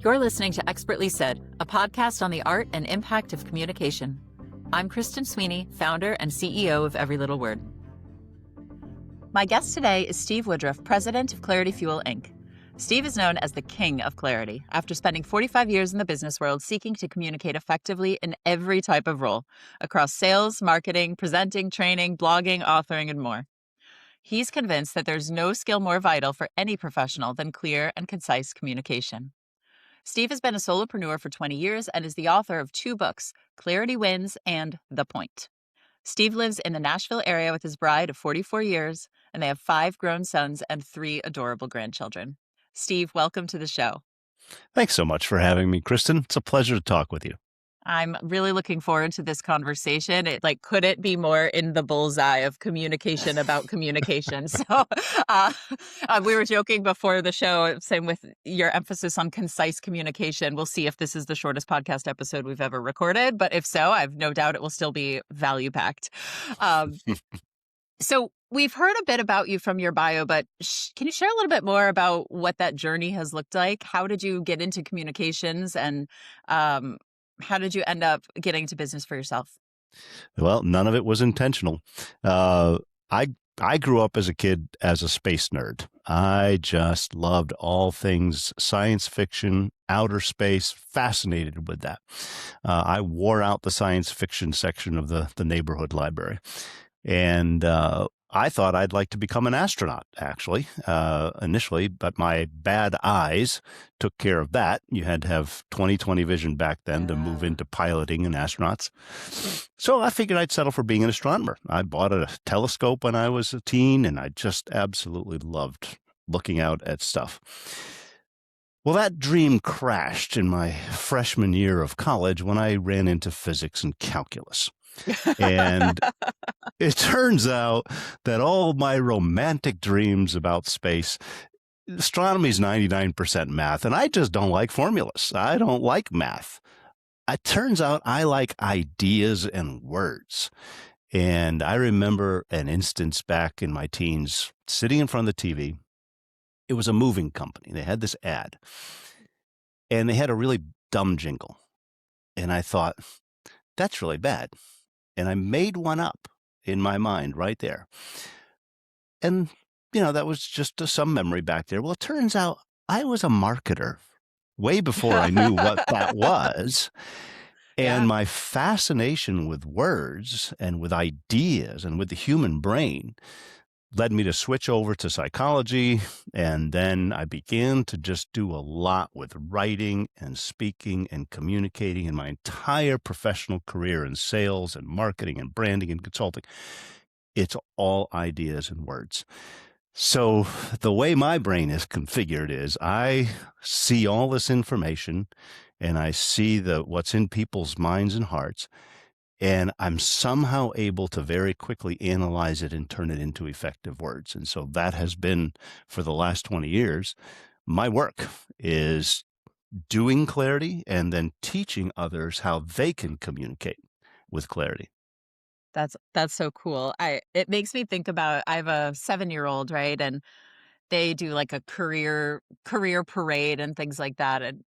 You're listening to Expertly Said, a podcast on the art and impact of communication. I'm Kristen Sweeney, founder and CEO of Every Little Word. My guest today is Steve Woodruff, president of Clarity Fuel, Inc. Steve is known as the king of clarity after spending 45 years in the business world seeking to communicate effectively in every type of role across sales, marketing, presenting, training, blogging, authoring, and more. He's convinced that there's no skill more vital for any professional than clear and concise communication. Steve has been a solopreneur for 20 years and is the author of 2 books, Clarity Wins and The Point. Steve lives in the Nashville area with his bride of 44 years, and they have 5 grown sons and 3 adorable grandchildren. Steve, welcome to the show. Thanks so much for having me, Kristen. It's a pleasure to talk with you. I'm really looking forward to this conversation. Could it be more in the bullseye of communication about communication? So we were joking before the show, same with your emphasis on concise communication. We'll see if this is the shortest podcast episode we've ever recorded. But if so, I have no doubt it will still be value-packed. So we've heard a bit about you from your bio, but can you share a little bit more about what that journey has looked like? How did you get into communications, and how did you end up getting into business for yourself? Well, none of it was intentional. I grew up as a kid as a space nerd. I just loved all things science fiction, outer space, fascinated with that. I wore out the science fiction section of the neighborhood library. And I thought I'd like to become an astronaut, actually, initially, but my bad eyes took care of that. You had to have 20/20 vision back then to move into piloting and astronauts. So I figured I'd settle for being an astronomer. I bought a telescope when I was a teen, and I just absolutely loved looking out at stuff. Well, that dream crashed in my freshman year of college when I ran into physics and calculus. And it turns out that all my romantic dreams about space, astronomy is 99% math, and I just don't like formulas. I don't like math. It turns out I like ideas and words. And I remember an instance back in my teens sitting in front of the TV. It was a moving company. They had this ad, and they had a really dumb jingle. And I thought, that's really bad. And I made one up in my mind right there. And, that was just some memory back there. Well, it turns out I was a marketer way before I knew what that was. And my fascination with words and with ideas and with the human brain led me to switch over to psychology. And then I began to just do a lot with writing and speaking and communicating in my entire professional career in sales and marketing and branding and consulting. It's all ideas and words. So the way my brain is configured is I see all this information and I see what's in people's minds and hearts. And I'm somehow able to very quickly analyze it and turn it into effective words. And so that has been, for the last 20 years, my work is doing clarity and then teaching others how they can communicate with clarity. That's so cool. It makes me think about, I have a 7-year-old, right? And they do like a career parade and things like that. And,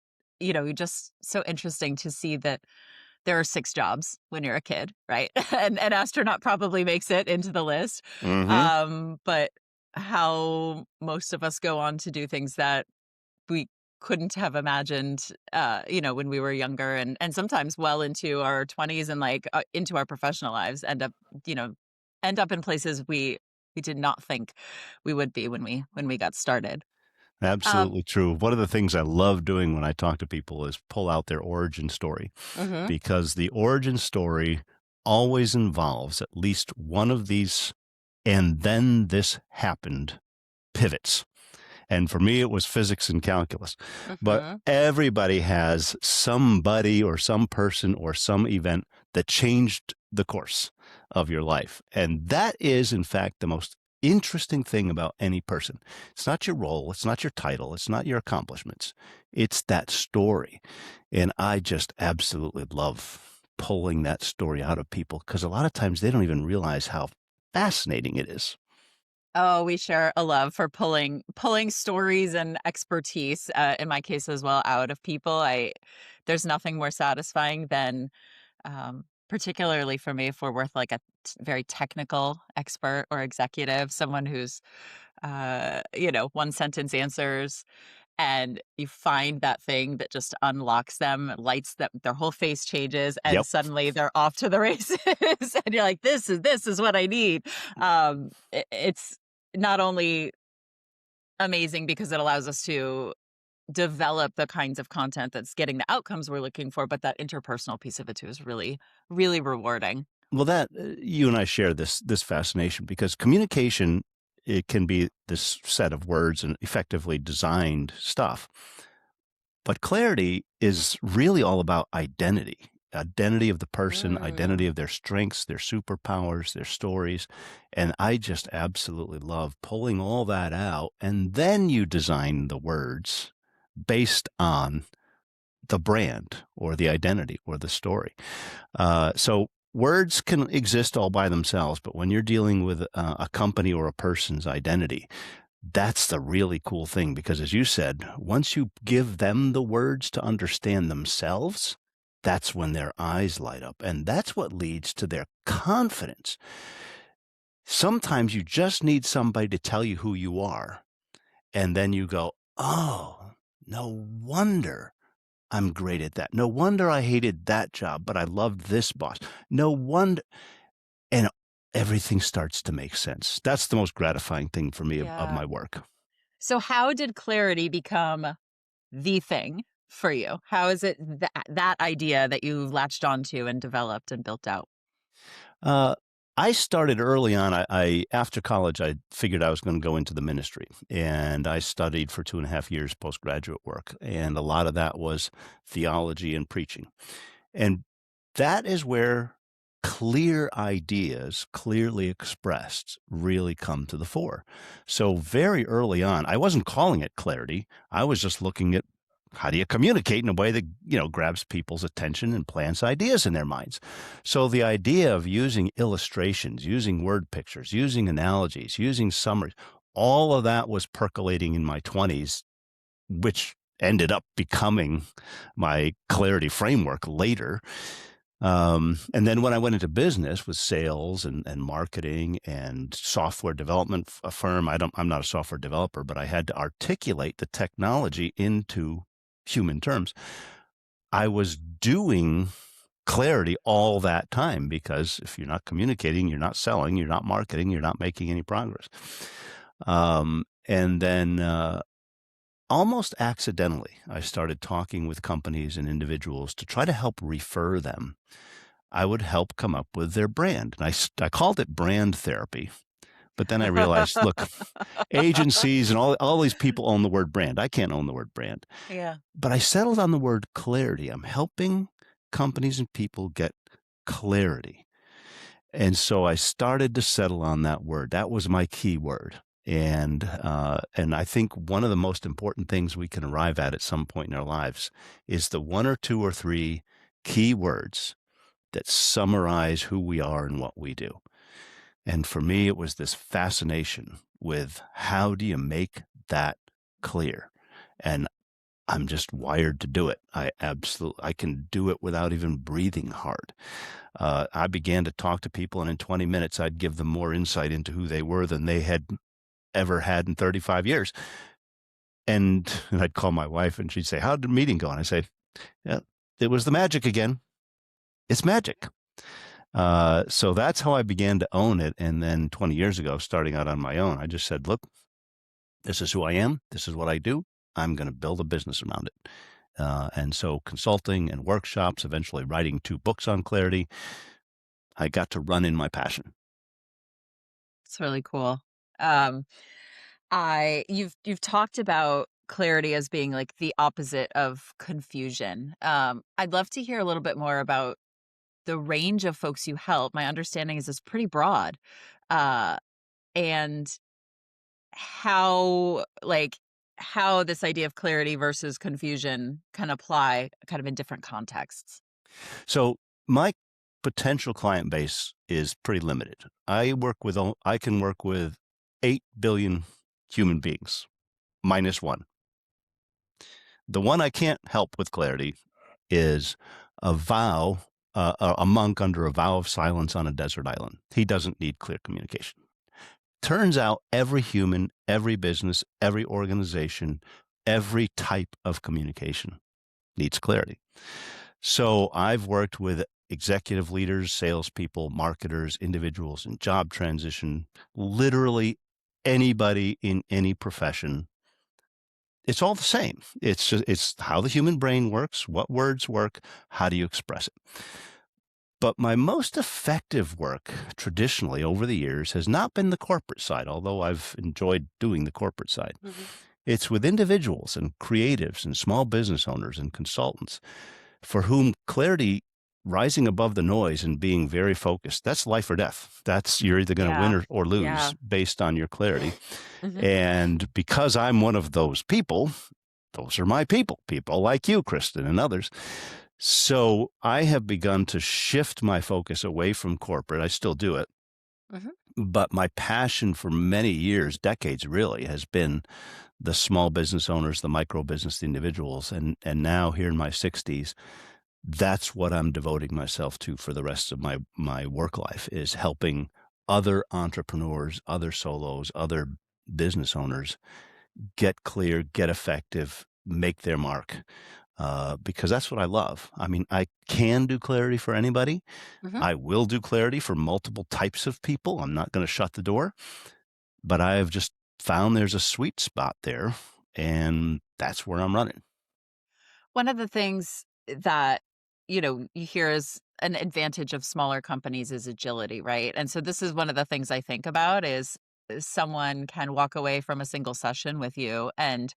just so interesting to see that there are 6 jobs when you're a kid, right? And an astronaut probably makes it into the list. Mm-hmm. But how most of us go on to do things that we couldn't have imagined, when we were younger, and sometimes well into our 20s and into our professional lives, end up in places we did not think we would be when we got started. Absolutely true. One of the things I love doing when I talk to people is pull out their origin story, because the origin story always involves at least one of these, and then this happened, pivots. And for me, it was physics and calculus. But everybody has somebody or some person or some event that changed the course of your life. And that is, in fact, the most interesting thing about any person. It's not your role. It's not your title. It's not your accomplishments. It's that story. And I just absolutely love pulling that story out of people, because a lot of times they don't even realize how fascinating it is. Oh, we share a love for pulling stories and expertise, in my case as well, out of people. I There's nothing more satisfying than, particularly for me, if we're with like a very technical expert or executive, someone who's, one sentence answers, and you find that thing that just unlocks them, lights them, their whole face changes, and Yep. suddenly they're off to the races. And you're like, this is what I need. It's not only amazing because it allows us to develop the kinds of content that's getting the outcomes we're looking for, but that interpersonal piece of it too is really, really rewarding. Well, that you and I share this fascination because communication, it can be this set of words and effectively designed stuff. But clarity is really all about identity of the person, Mm. identity of their strengths, their superpowers, their stories. And I just absolutely love pulling all that out. And then you design the words based on the brand or the identity or the story. So words can exist all by themselves, but when you're dealing with a company or a person's identity, that's the really cool thing because, as you said, once you give them the words to understand themselves, that's when their eyes light up. And that's what leads to their confidence. Sometimes you just need somebody to tell you who you are. And then you go, oh, no wonder I'm great at that. No wonder I hated that job, but I loved this boss. No wonder. And everything starts to make sense. That's the most gratifying thing for me of Yeah. my work. So how did clarity become the thing for you? How is it that idea that you latched onto and developed and built out? Uh, I started early on. I after college, I figured I was going to go into the ministry, and I studied for 2.5 years postgraduate work, and a lot of that was theology and preaching, and that is where clear ideas, clearly expressed, really come to the fore. So very early on, I wasn't calling it clarity. I was just looking at how do you communicate in a way that, grabs people's attention and plants ideas in their minds. So the idea of using illustrations, using word pictures, using analogies, using summaries, all of that was percolating in my 20s, which ended up becoming my clarity framework later. And then when I went into business with sales and marketing and software development, a firm, I'm not a software developer, but I had to articulate the technology into human terms. I was doing clarity all that time because if you're not communicating, you're not selling, you're not marketing, you're not making any progress. And then almost accidentally, I started talking with companies and individuals to try to help refer them. I would help come up with their brand. And I called it brand therapy. But then I realized, look, agencies and all these people own the word brand. I can't own the word brand. Yeah. But I settled on the word clarity. I'm helping companies and people get clarity. And so I started to settle on that word. That was my key word. And I think one of the most important things we can arrive at some point in our lives is the one or two or three key words that summarize who we are and what we do. And for me, it was this fascination with how do you make that clear? And I'm just wired to do it. I can do it without even breathing hard. I began to talk to people, and in 20 minutes, I'd give them more insight into who they were than they had ever had in 35 years. And I'd call my wife, and she'd say, "How did the meeting go?" And I say, "Yeah, it was the magic again. It's magic." So that's how I began to own it. And then 20 years ago, starting out on my own, I just said, look, this is who I am. This is what I do. I'm going to build a business around it. And so consulting and workshops, eventually writing 2 books on clarity, I got to run in my passion. It's really cool. Um, I you've talked about clarity as being like the opposite of confusion. I'd love to hear a little bit more about the range of folks you help. My understanding is it's pretty broad. Uh, and how like how this idea of clarity versus confusion can apply kind of in different contexts. So my potential client base is pretty limited. I can work with 8 billion human beings, minus one. The one I can't help with clarity is a vow, a monk under a vow of silence on a desert island. He doesn't need clear communication. Turns out every human, every business, every organization, every type of communication needs clarity. So I've worked with executive leaders, salespeople, marketers, individuals in job transition, literally anybody in any profession. It's all the same. It's how the human brain works, what words work, how do you express it. But my most effective work traditionally over the years has not been the corporate side, although I've enjoyed doing the corporate side. Mm-hmm. It's with individuals and creatives and small business owners and consultants for whom clarity, rising above the noise and being very focused, that's life or death. That's you're either going to win or lose based on your clarity. Mm-hmm. And because I'm one of those people, those are my people like you, Kristen, and others. So I have begun to shift my focus away from corporate. I still do it. Mm-hmm. But my passion for many years, decades really, has been the small business owners, the micro business, the individuals. And now here in my 60s, that's what I'm devoting myself to for the rest of my work life, is helping other entrepreneurs, other solos, other business owners get clear, get effective, make their mark. Because that's what I love. I mean, I can do clarity for anybody. Mm-hmm. I will do clarity for multiple types of people. I'm not going to shut the door. But I have just found there's a sweet spot there, and that's where I'm running. One of the things that, you hear as an advantage of smaller companies is agility, right? And so this is one of the things I think about is someone can walk away from a single session with you and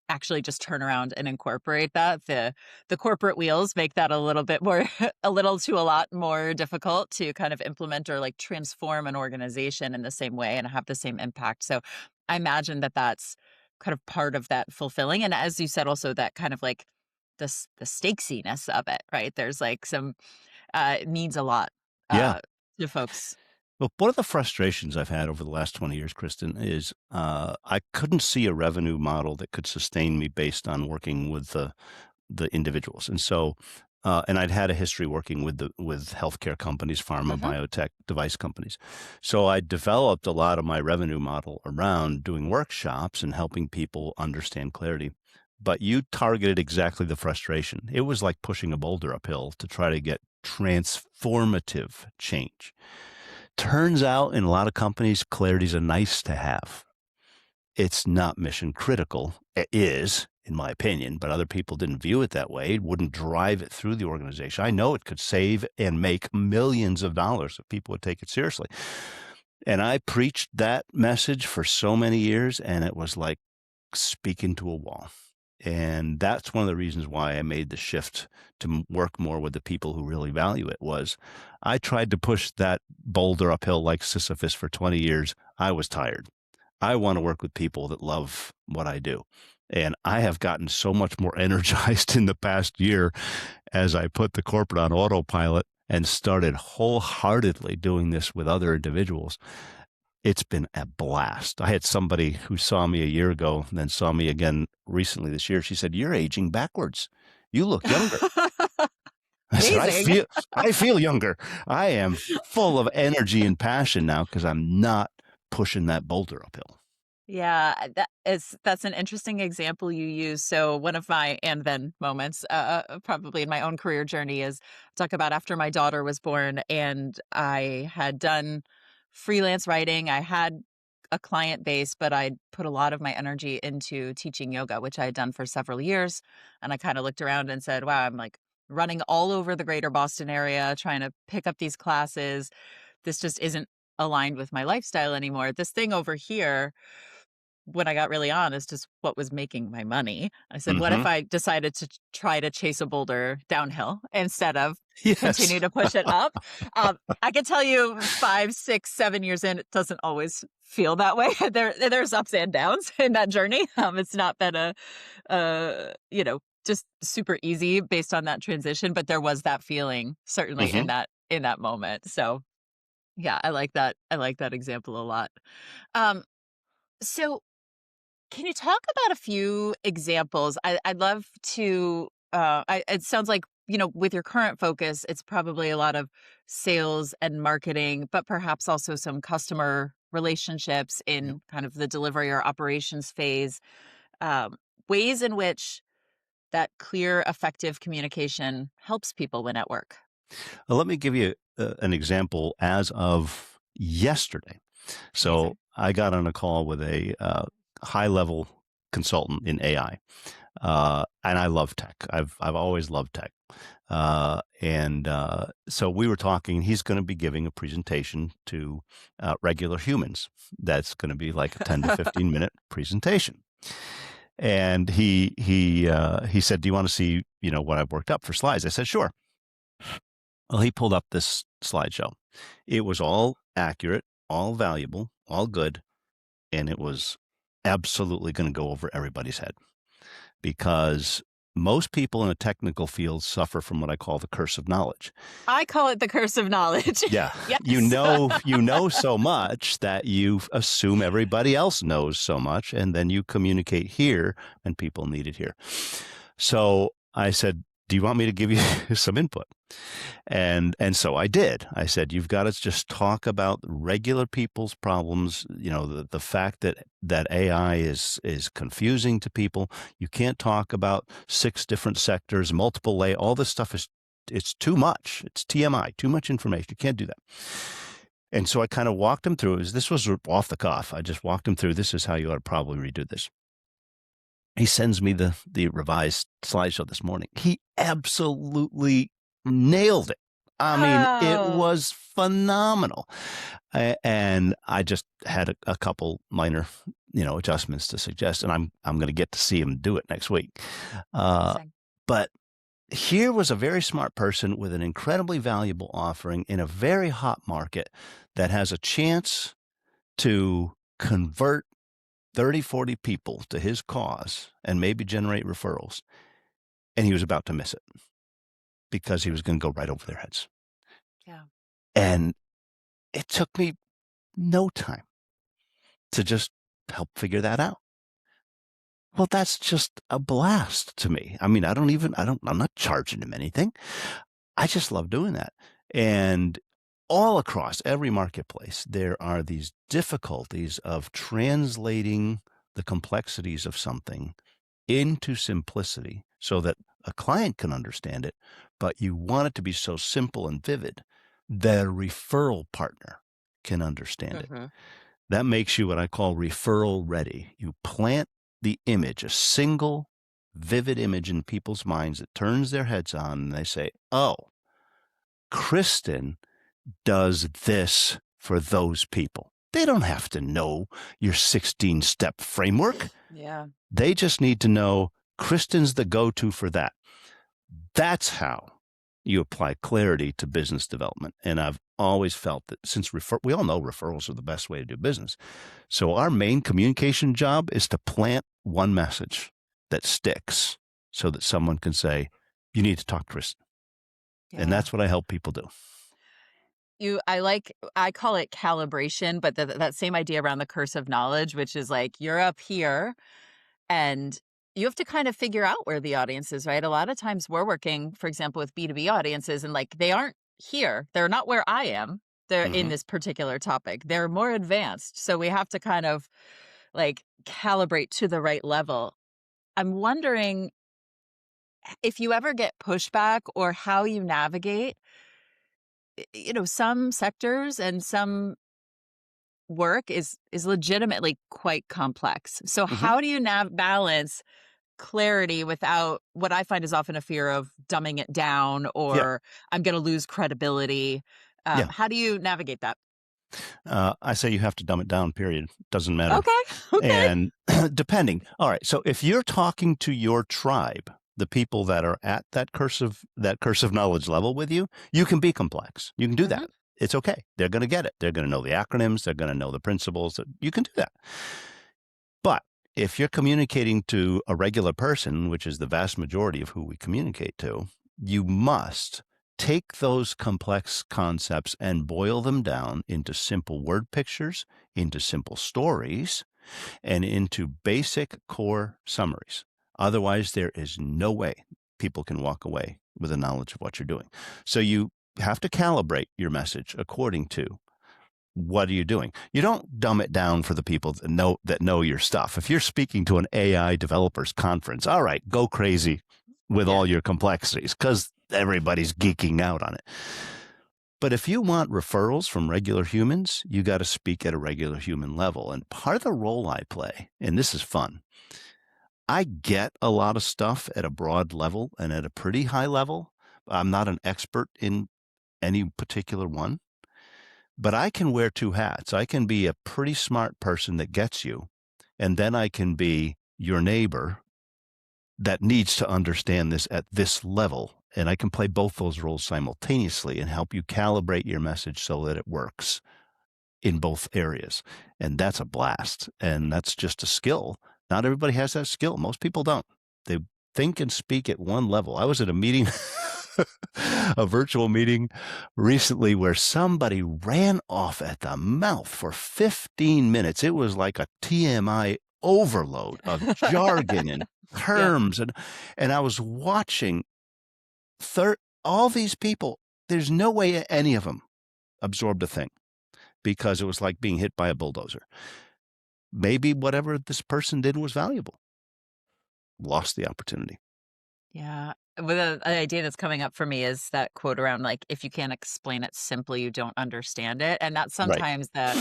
actually just turn around and incorporate that. The corporate wheels make that a little bit more, a lot more difficult to kind of implement or like transform an organization in the same way and have the same impact. So I imagine that that's kind of part of that fulfilling. And as you said, also that kind of like the stakesiness of it, right? There's like some, it means a lot to folks. Well, one of the frustrations I've had over the last 20 years, Kristen, is I couldn't see a revenue model that could sustain me based on working with the individuals. And so, and I'd had a history working with healthcare companies, pharma, biotech, device companies. So I developed a lot of my revenue model around doing workshops and helping people understand clarity. But you targeted exactly the frustration. It was like pushing a boulder uphill to try to get transformative change. Turns out in a lot of companies, clarity is a nice to have. It's not mission critical. It is, in my opinion, but other people didn't view it that way. It wouldn't drive it through the organization. I know it could save and make millions of dollars if people would take it seriously. And I preached that message for so many years, and it was like speaking to a wall. And that's one of the reasons why I made the shift to work more with the people who really value it. Was I tried to push that boulder uphill like Sisyphus for 20 years. I was tired. I want to work with people that love what I do. And I have gotten so much more energized in the past year as I put the corporate on autopilot and started wholeheartedly doing this with other individuals. It's been a blast. I had somebody who saw me a year ago and then saw me again recently this year. She said, "You're aging backwards. You look younger." I said, I feel younger. I am full of energy and passion now because I'm not pushing that boulder uphill. Yeah, that's an interesting example you use. So one of my and then moments, probably in my own career journey, is talk about after my daughter was born and I had done freelance writing. I had a client base, but I put a lot of my energy into teaching yoga, which I had done for several years. And I kind of looked around and said, wow, I'm like running all over the greater Boston area, trying to pick up these classes. This just isn't aligned with my lifestyle anymore. This thing over here, when I got really honest, is what was making my money. I said, what if I decided to try to chase a boulder downhill instead of continue to push it up? I can tell you 5, 6, 7 years in, it doesn't always feel that way. There's ups and downs in that journey. It's not been just super easy based on that transition, but there was that feeling certainly in that moment. So yeah, I like that. I like that example a lot. So, can you talk about a few examples? I'd love to. It sounds like, with your current focus, it's probably a lot of sales and marketing, but perhaps also some customer relationships Yep. in kind of the delivery or operations phase. Um, Ways in which that clear, effective communication helps people win at work. Well, let me give you an example as of yesterday. So Amazing. I got on a call with a high level consultant in AI, and I love tech. I've always loved tech, and so we were talking. He's going to be giving a presentation to regular humans. That's going to be like a 10 to 15 minute presentation. And he said, "Do you want to see what I've worked up for slides?" I said, "Sure." Well, he pulled up this slideshow. It was all accurate, all valuable, all good, and it was absolutely going to go over everybody's head because most people in a technical field suffer from what I call the curse of knowledge. I call it the curse of knowledge. Yeah, Yes. you know so much that you assume everybody else knows so much, and then you communicate here, and people need it here. So I said, "Do you want me to give you some input?" And so I did. I said, "You've got to just talk about regular people's problems. The fact that AI is confusing to people. You can't talk about 6 different sectors, multiple all this stuff it's too much. It's TMI, too much information. You can't do that." And so I kind of walked him through. This was off the cuff. I just walked him through. This is how you ought to probably redo this. He sends me the revised slideshow this morning. He absolutely nailed it. I mean, it Oh, was phenomenal. And I just had a couple minor, adjustments to suggest, and I'm going to get to see him do it next week. Uh, amazing. but here was a very smart person with an incredibly valuable offering in a very hot market that has a chance to convert 30, 40 people to his cause and maybe generate referrals. And he was about to miss it because he was going to go right over their heads. Yeah. And it took me no time to just help figure that out. Well, that's just a blast to me. I mean, I'm not charging him anything. I just love doing that. And all across every marketplace, there are these difficulties of translating the complexities of something into simplicity so that a client can understand it, but you want it to be so simple and vivid that a referral partner can understand it. Hmm. That makes you what I call referral ready. You plant the image, a single vivid image in people's minds that turns their heads on, and they say, "Oh, Kristen does this for those people." They don't have to know your 16-step framework. Yeah. They just need to know Kristen's the go-to for that. That's how you apply clarity to business development. And I've always felt that since we all know referrals are the best way to do business. So our main communication job is to plant one message that sticks so that someone can say, "You need to talk to Kristen." And Yeah. that's what I help people do. I call it calibration, but that same idea around the curse of knowledge, which is like you're up here and you have to kind of figure out where the audience is, right? A lot of times we're working, for example, with B2B audiences and like they aren't here. They're not where I am. They're in Mm-hmm. this particular topic. They're more advanced. So we have to kind of like calibrate to the right level. I'm wondering if you ever get pushback or how you navigate, some sectors and some work is legitimately quite complex. So Mm-hmm. how do you balance clarity without what I find is often a fear of dumbing it down Yeah. or I'm going to lose credibility? Yeah. How do you navigate that? I say you have to dumb it down, period. Doesn't matter. Okay. Okay. And depending. All right. So if you're talking to your tribe, the people that are at that curse of knowledge level with you, you can be complex. You can do Hmm. that. It's okay. They're going to get it. They're going to know the acronyms. They're going to know the principles. You can do that. But if you're communicating to a regular person, which is the vast majority of who we communicate to, you must take those complex concepts and boil them down into simple word pictures, into simple stories, and into basic core summaries. Otherwise, there is no way people can walk away with a knowledge of what you're doing. So you have to calibrate your message according to what are you doing. You don't dumb it down for the people that know your stuff. If you're speaking to an AI developers conference, all right, go crazy with all your complexities because everybody's geeking out on it. But if you want referrals from regular humans, you got to speak at a regular human level. And part of the role I play, and this is fun, I get a lot of stuff at a broad level and at a pretty high level. I'm not an expert in any particular one, but I can wear two hats. I can be a pretty smart person that gets you, and then I can be your neighbor that needs to understand this at this level. And I can play both those roles simultaneously and help you calibrate your message so that it works in both areas. And that's a blast. And that's just a skill. Not everybody has that skill. Most people don't. They think and speak at one level. I was at a meeting, a virtual meeting recently where somebody ran off at the mouth for 15 minutes. It was like a TMI overload of jargon and terms. And I was watching all these people. There's no way any of them absorbed a thing because it was like being hit by a bulldozer. Maybe whatever this person did was valuable. Lost the opportunity. Yeah. Well, the idea that's coming up for me is that quote around like, if you can't explain it simply, you don't understand it. And that's sometimes the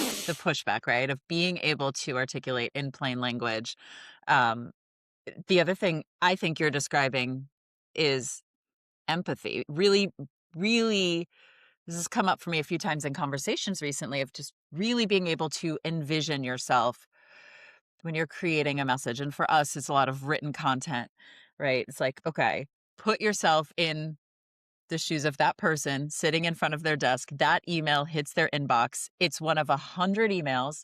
pushback, right? Of being able to articulate in plain language. The other thing I think you're describing is empathy. Really, really, this has come up for me a few times in conversations recently of just really being able to envision yourself when you're creating a message. And for us, it's a lot of written content, right? It's like, okay, put yourself in the shoes of that person sitting in front of their desk. That email hits their inbox. It's one of 100 emails.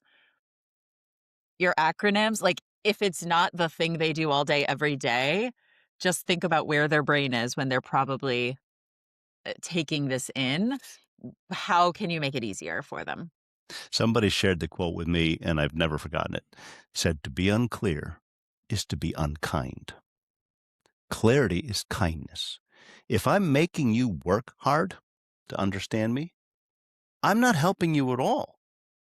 Your acronyms, like if it's not the thing they do all day, every day, just think about where their brain is when they're probably taking this in. How can you make it easier for them? Somebody shared the quote with me, and I've never forgotten it. It said, to be unclear is to be unkind. Clarity is kindness. If I'm making you work hard to understand me, I'm not helping you at all.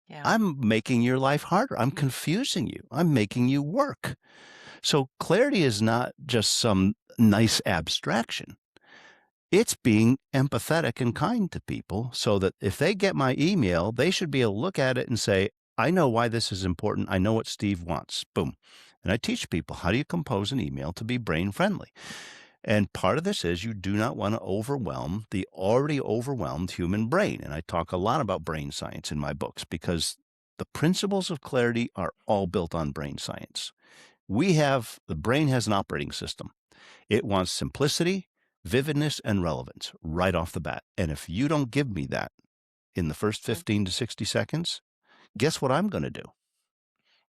Yeah. I'm making your life harder. I'm confusing you. I'm making you work. So clarity is not just some nice abstraction. It's being empathetic and kind to people so that if they get my email, they should be able to look at it and say, I know why this is important. I know what Steve wants. Boom. And I teach people, how do you compose an email to be brain friendly? And part of this is you do not want to overwhelm the already overwhelmed human brain. And I talk a lot about brain science in my books because the principles of clarity are all built on brain science. The brain has an operating system. It wants simplicity, vividness, and relevance right off the bat. And if you don't give me that in the first 15 to 60 seconds, guess what I'm going to do?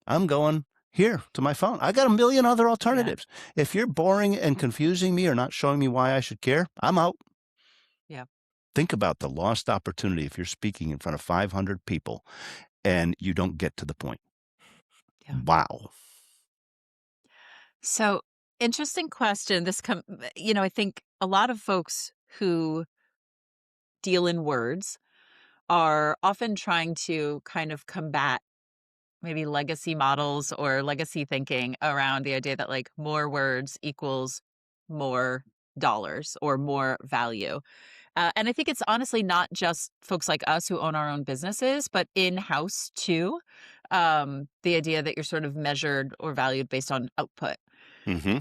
I'm going here to my phone. I got a million other alternatives. Yeah. If you're boring and confusing me or not showing me why I should care, I'm out. Yeah. Think about the lost opportunity if you're speaking in front of 500 people and you don't get to the point. Yeah. Wow. So interesting question. I think a lot of folks who deal in words are often trying to kind of combat maybe legacy models or legacy thinking around the idea that like more words equals more dollars or more value. And I think it's honestly not just folks like us who own our own businesses, but in-house too. The idea that you're sort of measured or valued based on output. Mm-hmm.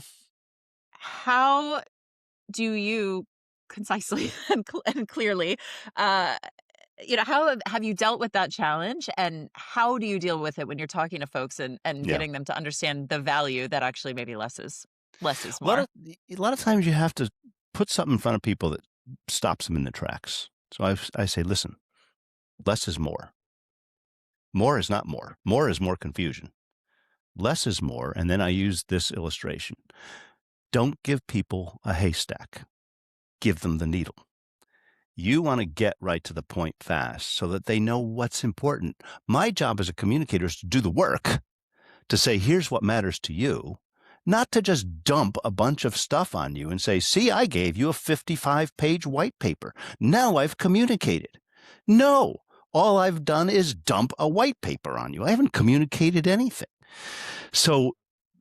How do you concisely and clearly, how have you dealt with that challenge, and how do you deal with it when you're talking to folks and getting them to understand the value that actually maybe less is more? A lot of times you have to put something in front of people that stops them in their tracks. So I say, listen, less is more. More is not more. More is more confusion. Less is more. And then I use this illustration. Don't give people a haystack. Give them the needle. You want to get right to the point fast so that they know what's important. My job as a communicator is to do the work, to say, here's what matters to you, not to just dump a bunch of stuff on you and say, see, I gave you a 55-page white paper. Now I've communicated. No, all I've done is dump a white paper on you. I haven't communicated anything. So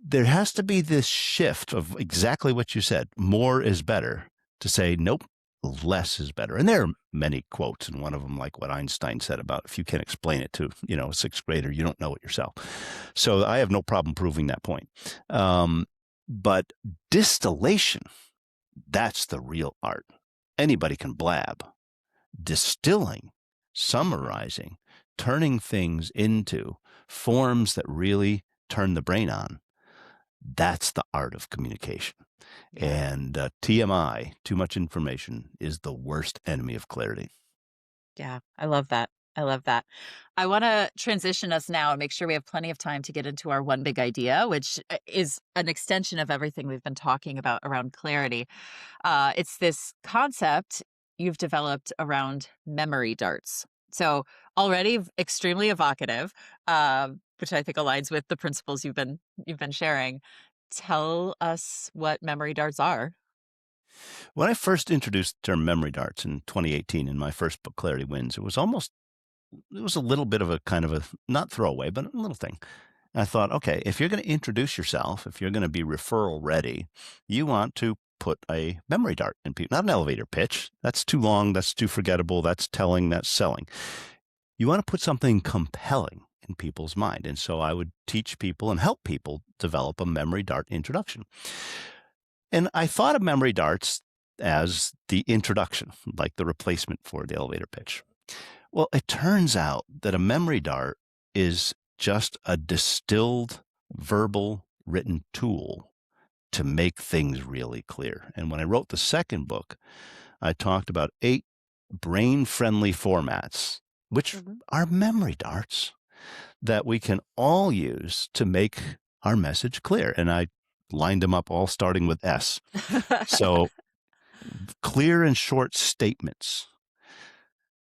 there has to be this shift of exactly what you said. More is better, to say, nope, less is better. And there are many quotes, and one of them, like what Einstein said about, if you can't explain it to, a sixth grader, you don't know it yourself. So I have no problem proving that point. But distillation, that's the real art. Anybody can blab. Distilling, summarizing, turning things into forms that really turn the brain on, that's the art of communication. And TMI, too much information, is the worst enemy of clarity. Yeah, I love that. I love that. I want to transition us now and make sure we have plenty of time to get into our one big idea, which is an extension of everything we've been talking about around clarity. It's this concept you've developed around memory darts. So already extremely evocative, which I think aligns with the principles you've been sharing. Tell us what memory darts are. When I first introduced the term memory darts in 2018 in my first book, Clarity Wins, it was a little bit of a kind of a, not throwaway, but a little thing. I thought, okay, if you're going to introduce yourself, if you're going to be referral ready, you want to put a memory dart in people, not an elevator pitch. That's too long. That's too forgettable. That's telling. That's selling. You want to put something compelling in people's mind. And so I would teach people and help people develop a memory dart introduction. And I thought of memory darts as the introduction, like the replacement for the elevator pitch. Well, it turns out that a memory dart is just a distilled, verbal, written tool to make things really clear. And when I wrote the second book, I talked about 8 brain-friendly formats, which are memory darts that we can all use to make our message clear. And I lined them up all starting with S. So clear and short statements,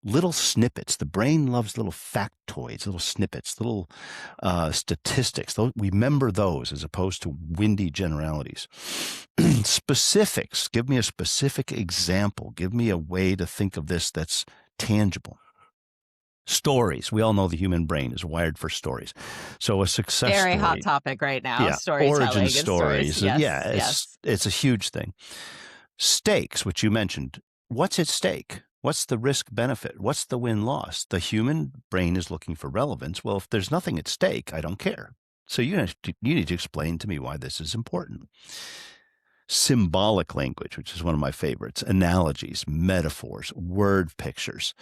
little snippets. The brain loves little factoids, little snippets, little statistics. We remember those as opposed to windy generalities. Specifics. Give me a specific example. Give me a way to think of this that's tangible. Stories. We all know the human brain is wired for stories. So a success Very story, hot topic right now. yeah, Storytelling origin and stories. Yes, Yeah, it's a huge thing. Stakes, which you mentioned. What's at stake? What's the risk benefit? What's the win-loss? The human brain is looking for relevance. Well, if there's nothing at stake, I don't care. So you need to explain to me why this is important. Symbolic language, which is one of my favorites, analogies, metaphors, word pictures.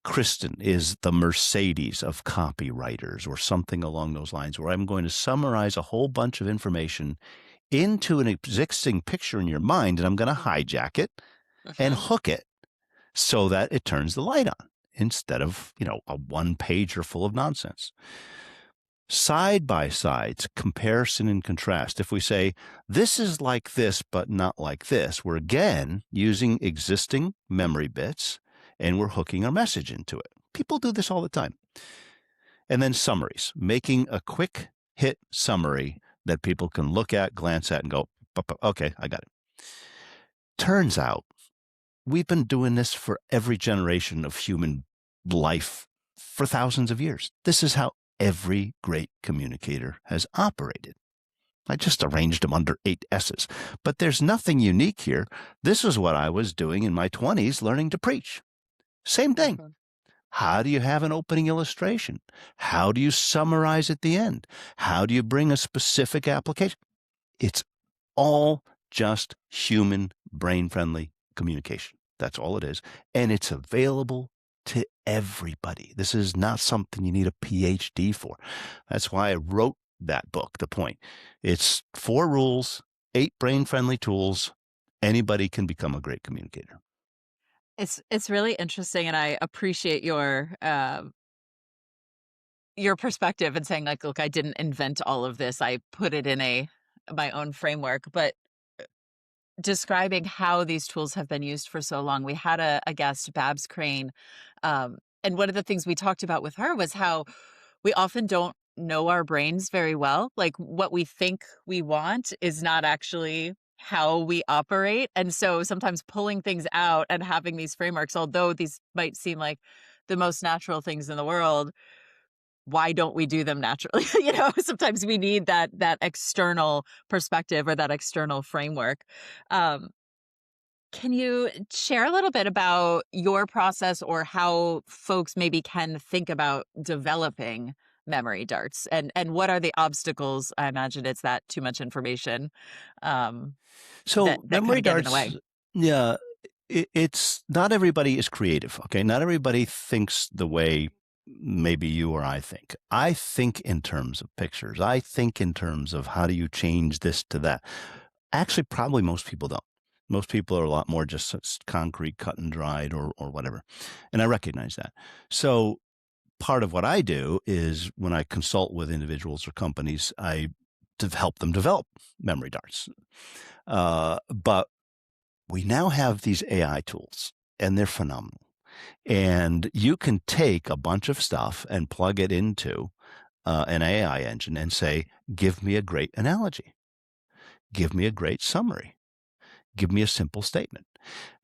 Kristen is the Mercedes of copywriters or something along those lines, where I'm going to summarize a whole bunch of information into an existing picture in your mind, and I'm going to hijack it and hook it so that it turns the light on instead of, a one-pager full of nonsense. Side by sides, comparison and contrast. If we say, this is like this, but not like this, we're again using existing memory bits and we're hooking our message into it. People do this all the time. And then summaries, making a quick hit summary that people can look at, glance at, and go, okay, I got it. Turns out we've been doing this for every generation of human life for thousands of years. This is how every great communicator has operated. I just arranged them under 8 S's. But there's nothing unique here. This is what I was doing in my 20s learning to preach. Same thing. How do you have an opening illustration? How do you summarize at the end? How do you bring a specific application? It's all just human, brain-friendly communication. That's all it is. And it's available to everybody. This is not something you need a PhD for. That's why I wrote that book, The Point. It's 4 rules, 8 brain-friendly tools. Anybody can become a great communicator. It's really interesting, and I appreciate your perspective and saying, like, look, I didn't invent all of this. I put it in my own framework, but describing how these tools have been used for so long. We had a guest, Babs Crane, and one of the things we talked about with her was how we often don't know our brains very well. Like what we think we want is not actually how we operate. And so sometimes pulling things out and having these frameworks, although these might seem like the most natural things in the world, why don't we do them naturally? Sometimes we need that external perspective or that external framework. Um, can you share a little bit about your process or how folks maybe can think about developing memory darts and what are the obstacles? I imagine it's that too much information um, that So kind memory of get in the darts, way. yeah, it's not everybody is creative. Okay, not everybody thinks the way maybe you or I think. I think in terms of pictures. I think in terms of how do you change this to that. Actually, probably most people don't. Most people are a lot more just concrete, cut and dried, or whatever. And I recognize that. So part of what I do is when I consult with individuals or companies, I help them develop memory darts. But we now have these AI tools, and they're phenomenal. And you can take a bunch of stuff and plug it into an AI engine and say, give me a great analogy, give me a great summary, give me a simple statement.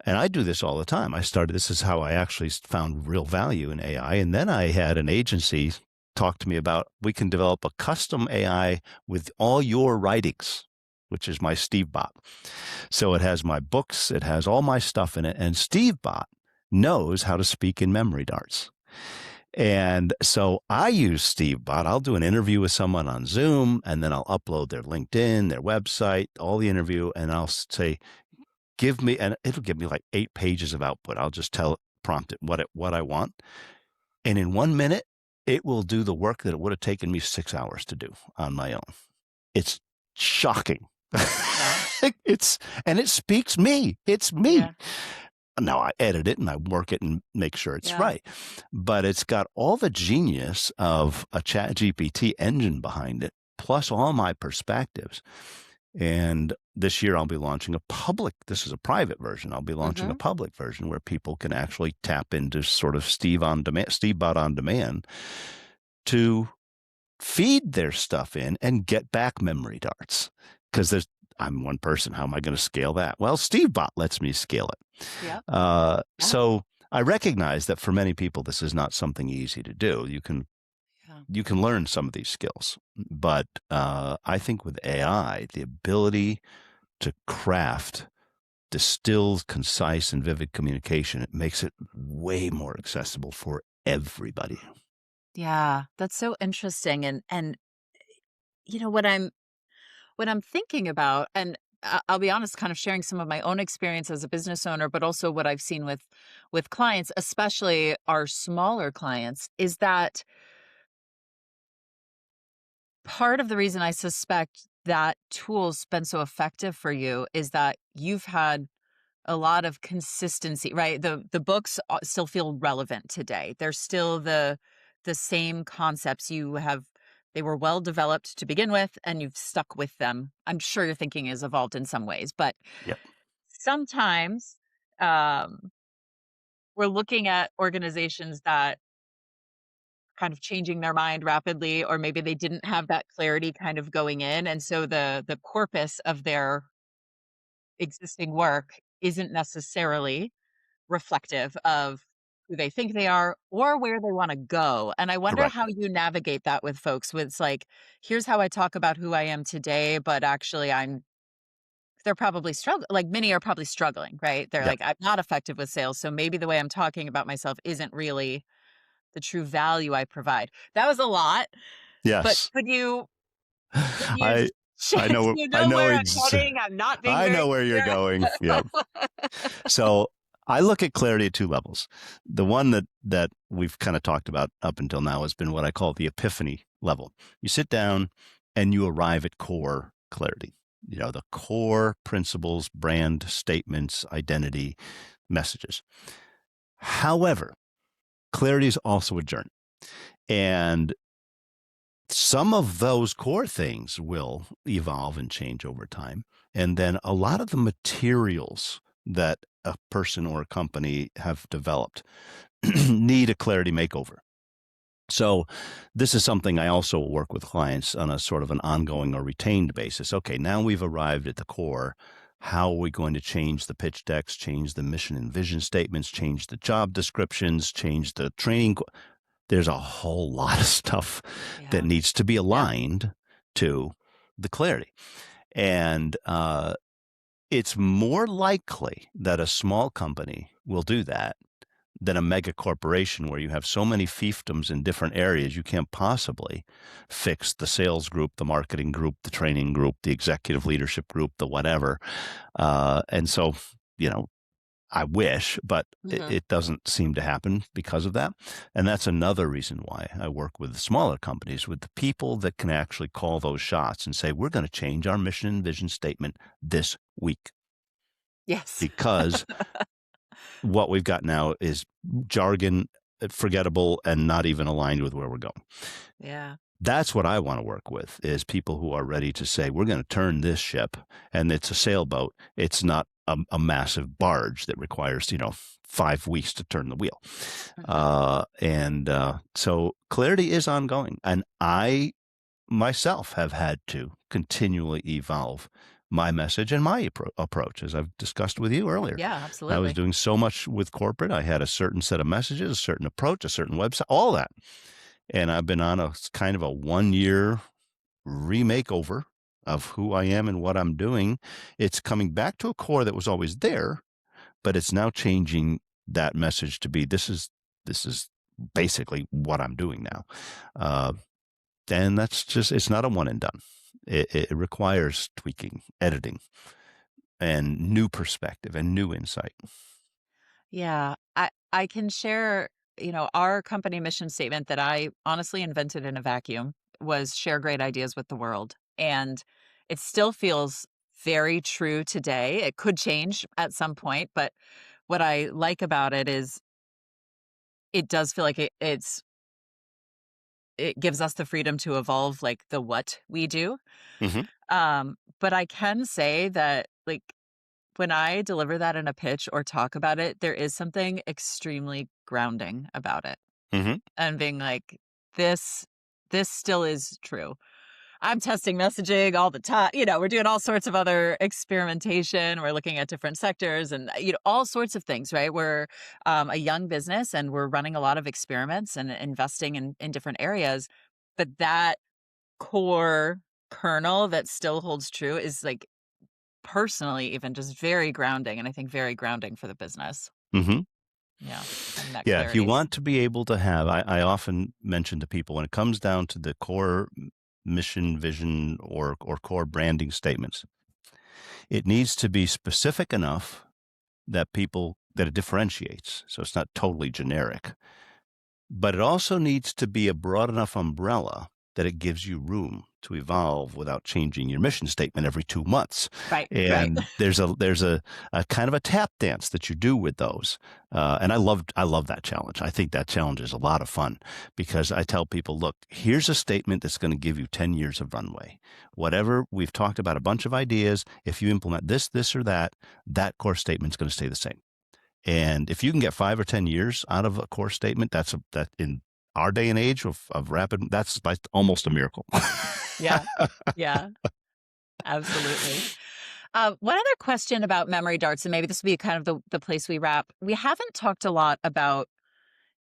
And I do this all the time. This is how I actually found real value in AI. And then I had an agency talk to me about we can develop a custom AI with all your writings, which is my Steve bot. So it has my books, it has all my stuff in it. And Steve bot knows how to speak in memory darts. And so I use Steve bot. I'll do an interview with someone on Zoom, and then I'll upload their LinkedIn, their website, all the interview, and I'll say, give me, and it'll give me like 8 pages of output. I'll just prompt it what I want. And in 1 minute, it will do the work that it would have taken me 6 hours to do on my own. It's shocking. Yeah. And it speaks me. It's me. Yeah. Now I edit it and I work it and make sure it's right. But it's got all the genius of a Chat GPT engine behind it, plus all my perspectives. And this year I'll be launching this is a private version. I'll be launching a public version where people can actually tap into sort of Steve bot on demand to feed their stuff in and get back memory darts. Because I'm one person. How am I going to scale that? Well, Steve bot lets me scale it. Yeah. So I recognize that for many people, this is not something easy to do. You can learn some of these skills, but I think with AI, the ability to craft distilled, concise, and vivid communication, it makes it way more accessible for everybody. Yeah, that's so interesting. And what I'm thinking about, and I'll be honest, kind of sharing some of my own experience as a business owner, but also what I've seen with clients, especially our smaller clients, is that part of the reason I suspect that tool's been so effective for you is that you've had a lot of consistency, right? The books still feel relevant today. They're still the same concepts they were well developed to begin with and you've stuck with them. I'm sure your thinking has evolved in some ways, but Yep. sometimes um, we're looking at organizations that kind of changing their mind rapidly, or maybe they didn't have that clarity kind of going in. And so the corpus of their existing work isn't necessarily reflective of who they think they are or where they want to go. And I wonder Correct. how you navigate that with folks with it's like, here's how I talk about who I am today, but actually they're probably struggling. Like many are probably struggling, right? They're Yep. like, I'm not effective with sales. So maybe the way I'm talking about myself isn't really the true value I provide. That was a lot, but Yes. could you I I do know you I know know where I'm heading? I'm not being I very know where you're clear. going. Yep. So I look at clarity at 2 levels. The one that we've kind of talked about up until now has been what I call the epiphany level. You sit down and you arrive at core clarity. The core principles, brand statements, identity, messages. However, clarity is also a journey. And some of those core things will evolve and change over time. And then a lot of the materials that a person or a company have developed need a clarity makeover. So this is something I also work with clients on a sort of an ongoing or retained basis. Okay, now we've arrived at the core. How are we going to change the pitch decks, change the mission and vision statements, change the job descriptions, change the training? There's a whole lot of stuff that Yeah. needs to be Yeah. aligned to the clarity. And it's more likely that a small company will do that than a mega corporation where you have so many fiefdoms in different areas you can't possibly fix the sales group, the marketing group, the training group, the executive leadership group, the whatever. And so, you know, I wish, but Hmm. it doesn't seem to happen because of that. And that's another reason why I work with smaller companies, with the people that can actually call those shots and say, we're going to change our mission and vision statement this week, Yes. because what we've got now is jargon, forgettable, and not even aligned with where we're going. Yeah. That's what I want to work with, is people who are ready to say, we're going to turn this ship, and it's a sailboat. It's not a massive barge that requires, 5 weeks to turn the wheel. Hmm. So clarity is ongoing. And I myself have had to continually evolve my message and my approach, as I've discussed with you earlier. Yeah, I was absolutely. doing so much with corporate. I had a certain set of messages, a certain approach, a certain website, all that. And I've been on a kind of a 1 year remakeover of who I am and what I'm doing. It's coming back to a core that was always there, but it's now changing that message to be, this is basically what I'm doing now. Uh, and that's just, it's not a one and done. It requires tweaking, editing, and new perspective and new insight. Yeah. I can share, our company mission statement that I honestly invented in a vacuum was share great ideas with the world. And it still feels very true today. It could change at some point, but what I like about it is it does feel like it gives us the freedom to evolve like the what we do. Hmm. But I can say that like when I deliver that in a pitch or talk about it, there is something extremely grounding about it Hmm. and being like, this, this still is true. I'm testing messaging all the time. We're doing all sorts of other experimentation. We're looking at different sectors and, all sorts of things, right? We're a young business and we're running a lot of experiments and investing in different areas. But that core kernel that still holds true is like personally even just very grounding, and I think very grounding for the business. Hmm. Yeah, having that Yeah, you clarity. want to be able to have, I often mention to people, when it comes down to the core mission, vision, or core branding statements, it needs to be specific enough that it differentiates. So it's not totally generic, but it also needs to be a broad enough umbrella that it gives you room to evolve without changing your mission statement every 2 months. Right, right. And there's a kind of a tap dance that you do with those. And I love that challenge. I think that challenge is a lot of fun, because I tell people, look, here's a statement that's going to give you 10 years of runway. Whatever we've talked about, a bunch of ideas. If you implement this or that, that core statement's going to stay the same. And if you can get 5 or 10 years out of a core statement, that in our day and age of rapid, that's like almost a miracle. Yeah, yeah, absolutely. One other question about memory darts, and maybe this will be kind of the place we wrap. We haven't talked a lot about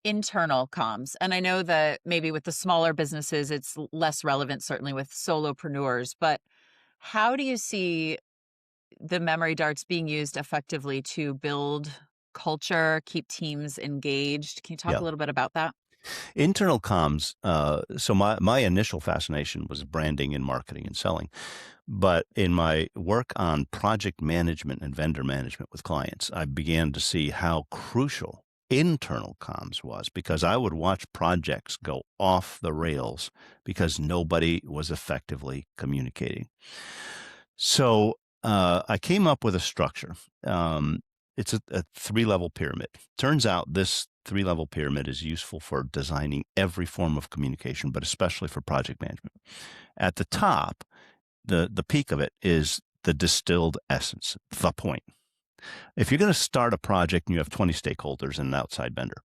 internal comms, and I know that maybe with the smaller businesses, it's less relevant, certainly with solopreneurs, but how do you see the memory darts being used effectively to build culture, keep teams engaged? Can you talk Yeah. a little bit about that? Internal comms. So my initial fascination was branding and marketing and selling. But in my work on project management and vendor management with clients, I began to see how crucial internal comms was, because I would watch projects go off the rails because nobody was effectively communicating. So I came up with a structure. It's a 3 level pyramid. Turns out this 3 level pyramid is useful for designing every form of communication, but especially for project management. At the top, the peak of it is the distilled essence, the point. If you're going to start a project and you have 20 stakeholders and an outside vendor,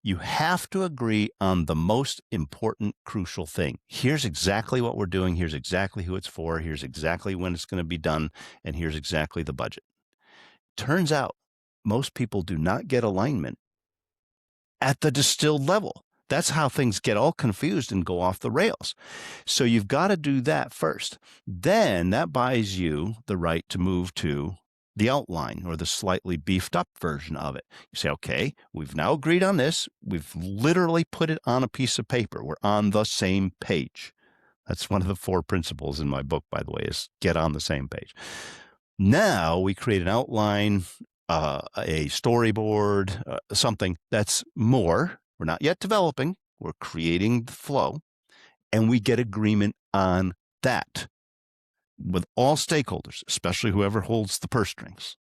You have to agree on the most important, crucial thing. Here's exactly what we're doing. Here's exactly who it's for. Here's exactly when it's going to be done. And here's exactly the budget. Turns out most people do not get alignment at the distilled level. That's how things get all confused and go off the rails. So you've got to do that first. Then that buys you the right to move to the outline or the slightly beefed up version of it. You say, okay, we've now agreed on this. We've literally put it on a piece of paper. We're on the same page. That's one of the 4 principles in my book, by the way, is get on the same page. Now we create an outline, a storyboard, something that's more. We're not yet developing. We're creating the flow, and we get agreement on that with all stakeholders, especially whoever holds the purse strings.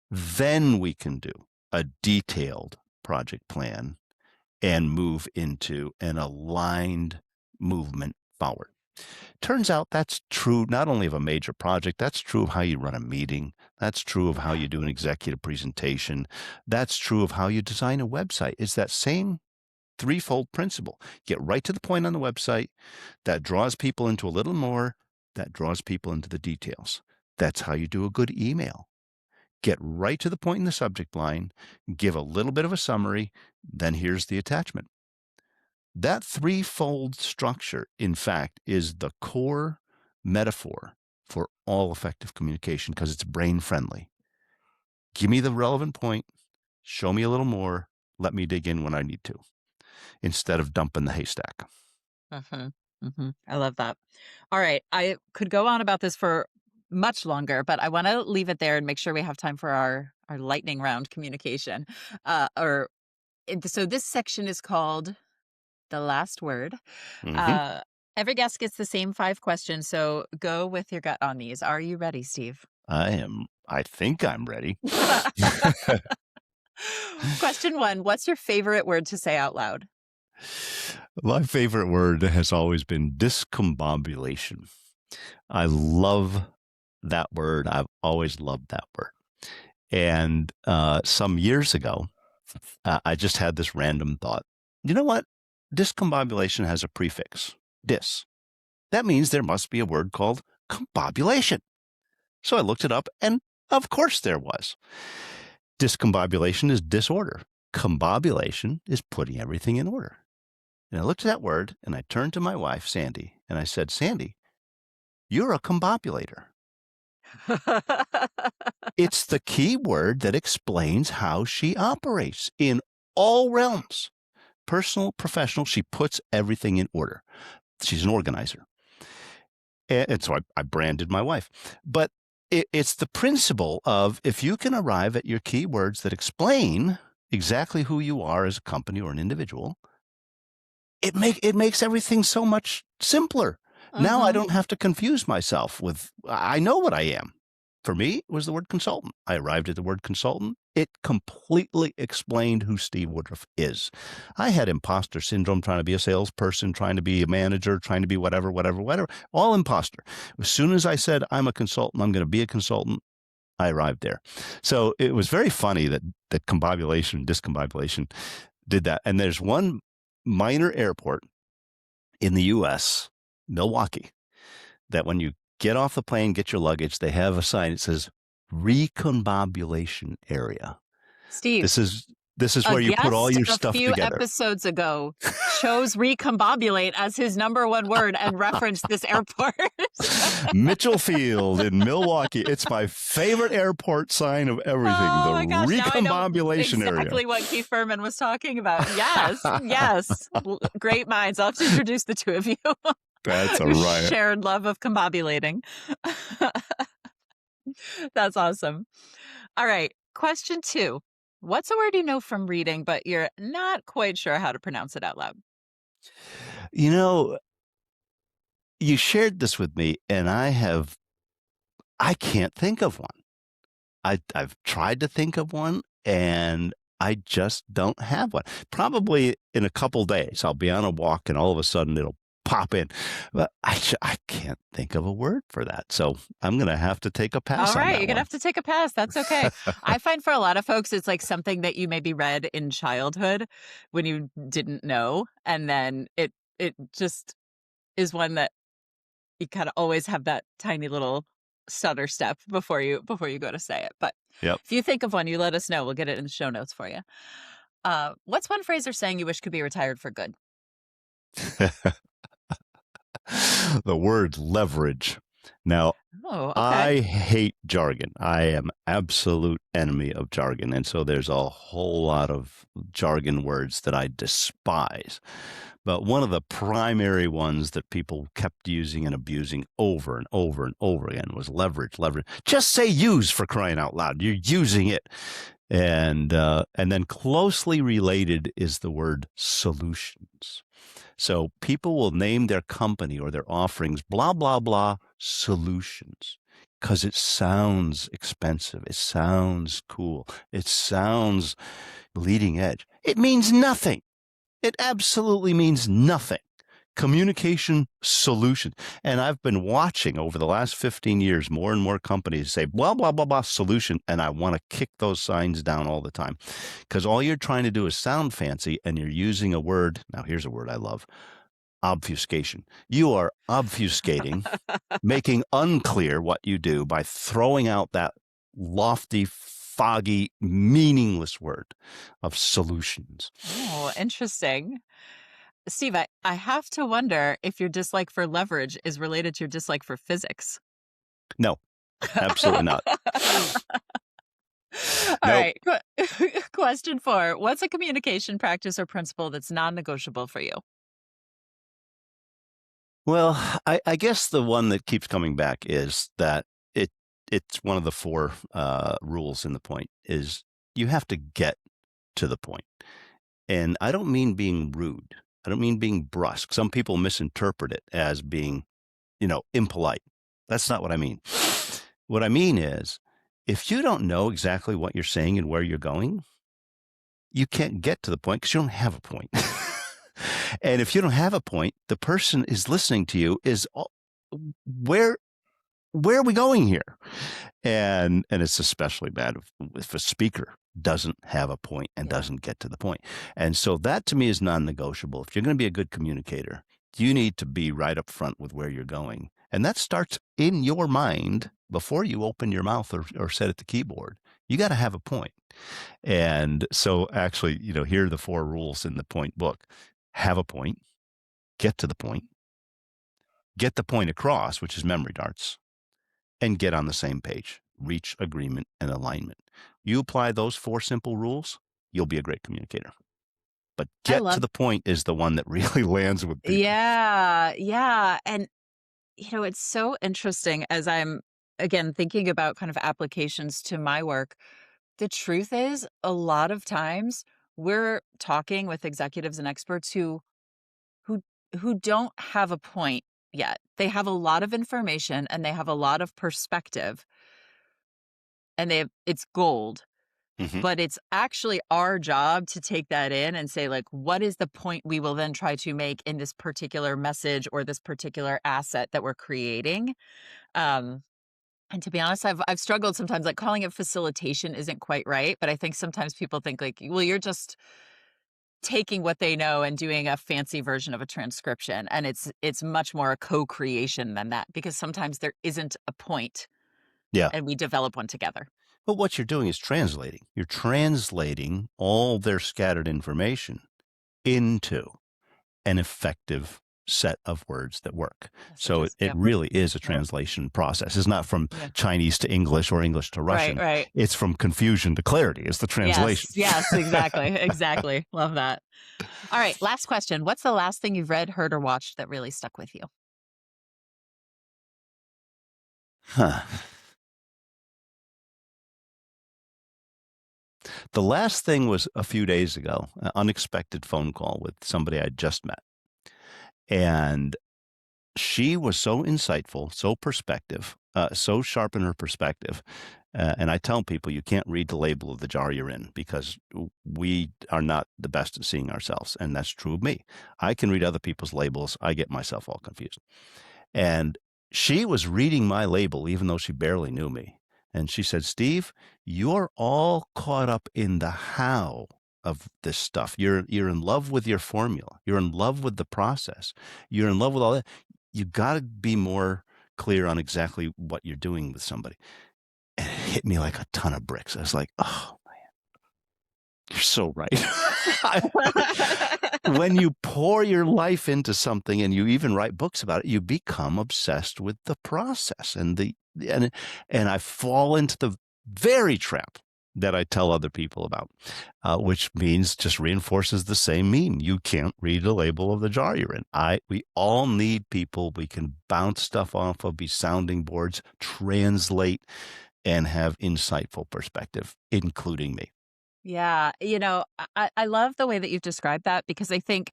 Then we can do a detailed project plan and move into an aligned movement forward. Turns out that's true not only of a major project, that's true of how you run a meeting. That's true of how you do an executive presentation. That's true of how you design a website. It's that same threefold principle. Get right to the point on the website. That draws people into a little more. That draws people into the details. That's how you do a good email. Get right to the point in the subject line, give a little bit of a summary, then here's the attachment. That threefold structure, in fact, is the core metaphor for all effective communication because it's brain friendly. Give me the relevant point, show me a little more, let me dig in when I need to, instead of dumping the haystack. I love that. All right. I could go on about this for much longer, but I want to leave it there and make sure we have time for our lightning round communication. So this section is called The Last Word. Every guest gets the same 5 questions, so go with your gut on these. Are you ready, Steve? I think I'm ready. Question 1, what's your favorite word to say out loud? My favorite word has always been discombobulation. I love that word. I've always loved that word. And some years ago, I just had this random thought. You know what? Discombobulation has a prefix, dis. That means there must be a word called combobulation. So I looked it up, and of course there was. Discombobulation is disorder. Combobulation is putting everything in order. And I looked at that word, and I turned to my wife, Sandy, and I said, Sandy, you're a combobulator. It's the key word that explains how she operates in all realms. Personal, professional, she puts everything in order. She's an organizer. And so I branded my wife. But it's the principle of if you can arrive at your key words that explain exactly who you are as a company or an individual, it makes everything so much simpler. Now I don't have to confuse myself with, I know what I am. For me, it was the word consultant. I arrived at the word consultant. It completely explained who Steve Woodruff is. I had imposter syndrome trying to be a salesperson, trying to be a manager, trying to be whatever, all imposter. As soon as I said, I'm a consultant, I'm going to be a consultant, I arrived there. So it was very funny that discombobulation did that. And there's one minor airport in the U.S., Milwaukee, that when you get off the plane, get your luggage, they have a sign that says recombobulation area. Steve, this is where you put all your stuff together. A few episodes ago chose recombobulate as his number 1 word and referenced this airport. Mitchell Field in Milwaukee. It's my favorite airport sign of everything. Oh my gosh, recombobulation now I know exactly what Keith Furman was talking about. Yes. Great minds. I'll have to introduce the 2 of you. That's a riot. Shared love of combobulating. That's awesome. All right. Question 2. What's a word you know from reading, but you're not quite sure how to pronounce it out loud? You know, you shared this with me, and I can't think of one. I've tried to think of one, and I just don't have one. Probably in a couple days, I'll be on a walk, and all of a sudden it'll pop in. But I can't think of a word for that. So I'm going to have to take a pass All on right, that you're gonna one. have to take a pass. That's okay. I find for a lot of folks, it's like something that you maybe read in childhood when you didn't know, and then it just is one that you kind of always have that tiny little stutter step before you go to say it. But Yep. if you think of one, you let us know. We'll get it in the show notes for you. What's one phrase or saying you wish could be retired for good? The word leverage. Now, Oh, okay. I hate jargon. I am absolute enemy of jargon. And so there's a whole lot of jargon words that I despise. But one of the primary ones that people kept using and abusing over and over and over again was leverage, leverage. Just say use, for crying out loud. You're using it. And then closely related is the word solutions. So people will name their company or their offerings, blah, blah, blah, solutions, because it sounds expensive. It sounds cool. It sounds leading edge. It means nothing. It absolutely means nothing. Communication solution. And I've been watching over the last 15 years more and more companies say blah, blah, blah, blah, solution. And I want to kick those signs down all the time, because all you're trying to do is sound fancy, and you're using a word. Now, here's a word I love: obfuscation. You are obfuscating, making unclear what you do by throwing out that lofty, foggy, meaningless word of solutions. Oh, interesting. Steve, I have to wonder if your dislike for leverage is related to your dislike for physics. No, absolutely not. All Nope. right. Question 4. What's a communication practice or principle that's non-negotiable for you? Well, I guess the one that keeps coming back is that it's one of the 4 rules in the point is you have to get to the point. And I don't mean being rude. I don't mean being brusque. Some people misinterpret it as being, impolite. That's not what I mean. What I mean is, if you don't know exactly what you're saying and where you're going, you can't get to the point because you don't have a point. And if you don't have a point, the person is listening to you is, where are we going here? And it's especially bad if a speaker doesn't have a point and doesn't get to the point. And so that to me is non-negotiable. If you're going to be a good communicator, you need to be right up front with where you're going. And that starts in your mind before you open your mouth or set at the keyboard. You got to have a point. And so actually, here are the 4 rules in the point book. Have a point, get to the point, get the point across, which is memory darts, and get on the same page, reach agreement and alignment. You apply those 4 simple rules, you'll be a great communicator. But get to the point is the one that really lands with people. Yeah, yeah. And, it's so interesting as I'm, again, thinking about kind of applications to my work. The truth is, a lot of times we're talking with executives and experts who who don't have a point yet. They have a lot of information and they have a lot of perspective, and it's gold. Mm-hmm. But it's actually our job to take that in and say, like, what is the point we will then try to make in this particular message or this particular asset that we're creating? And to be honest, I've struggled sometimes, like calling it facilitation isn't quite right. But I think sometimes people think like, well, you're just taking what they know and doing a fancy version of a transcription. And it's much more a co-creation than that, because sometimes there isn't a point. Yeah. And we develop one together. But what you're doing is translating. You're translating all their scattered information into an effective set of words that work. So it really is a translation process. It's not from Chinese to English or English to Russian. Right. It's from confusion to clarity. It's the translation. Yes, exactly. Exactly. Love that. All right. Last question. What's the last thing you've read, heard, or watched that really stuck with you? The last thing was a few days ago, an unexpected phone call with somebody I'd just met. And she was so insightful, so perspective, so sharp in her perspective. And I tell people you can't read the label of the jar you're in because we are not the best at seeing ourselves. And that's true of me. I can read other people's labels. I get myself all confused. And she was reading my label, even though she barely knew me. And she said, Steve, you're all caught up in the how of this stuff. You're in love with your formula. You're in love with the process. You're in love with all that. You got to be more clear on exactly what you're doing with somebody. And it hit me like a ton of bricks. I was like, oh, man, you're so right. When you pour your life into something and you even write books about it, you become obsessed with the process. And I fall into the very trap that I tell other people about, which means just reinforces the same meme. You can't read the label of the jar you're in. We all need people we can bounce stuff off of, be sounding boards, translate, and have insightful perspective, including me. Yeah. I love the way that you've described that, because I think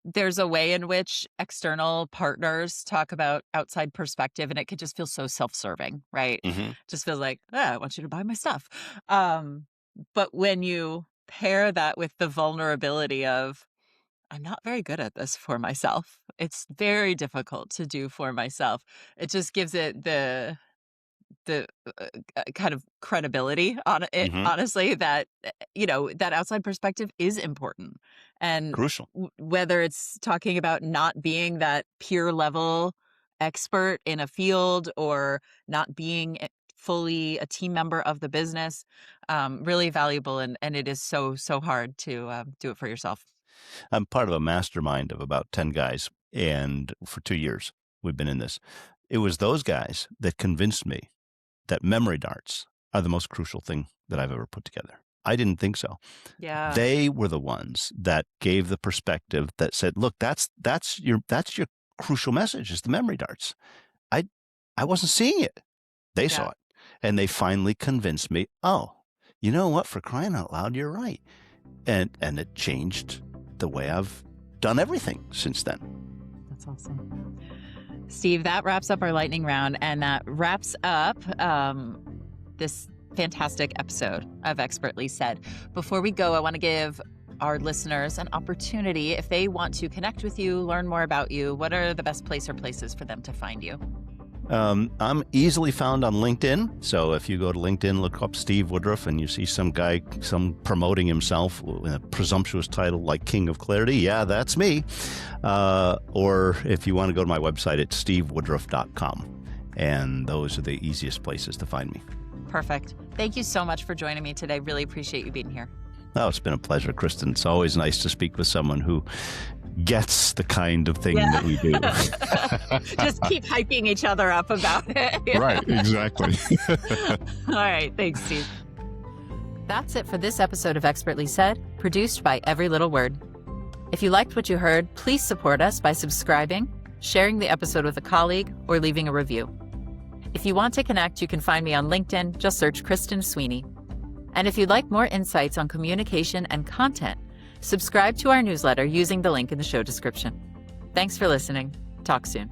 there's a way in which external partners talk about outside perspective, and it could just feel so self-serving, right? Mm-hmm. Just feels like, I want you to buy my stuff. But when you pair that with the vulnerability of, I'm not very good at this for myself. It's very difficult to do for myself. It just gives it the kind of credibility on it, Mm-hmm. honestly, that that outside perspective is important. And Crucial. whether it's talking about not being that peer level expert in a field or not being fully a team member of the business, really valuable, and it is so hard to do it for yourself. I'm part of a mastermind of about 10 guys, and for 2 years we've been in this. It was those guys that convinced me that memory darts are the most crucial thing that I've ever put together. I didn't think so. Yeah. They were the ones that gave the perspective that said, look, that's your crucial message is the memory darts. I wasn't seeing it. They saw it. And they finally convinced me, oh, you know what, for crying out loud, you're right. And it changed the way I've done everything since then. That's awesome. Steve, that wraps up our lightning round, and that wraps up this fantastic episode of Expertly Said. Before we go, I want to give our listeners an opportunity. If they want to connect with you, learn more about you, what are the best place or places for them to find you? I'm easily found on LinkedIn. So if you go to LinkedIn, look up Steve Woodruff, and you see some guy, promoting himself with a presumptuous title like King of Clarity. Yeah, that's me. Or if you want to go to my website, it's stevewoodruff.com. And those are the easiest places to find me. Perfect. Thank you so much for joining me today. Really appreciate you being here. Oh, it's been a pleasure, Kristen. It's always nice to speak with someone who gets the kind of thing that we do. Just keep hyping each other up about it. Right, exactly. All right. Thanks, Steve. That's it for this episode of Expertly Said, produced by Every Little Word. If you liked what you heard, please support us by subscribing, sharing the episode with a colleague, or leaving a review. If you want to connect, you can find me on LinkedIn. Just search Kristen Sweeney. And if you'd like more insights on communication and content, subscribe to our newsletter using the link in the show description. Thanks for listening. Talk soon.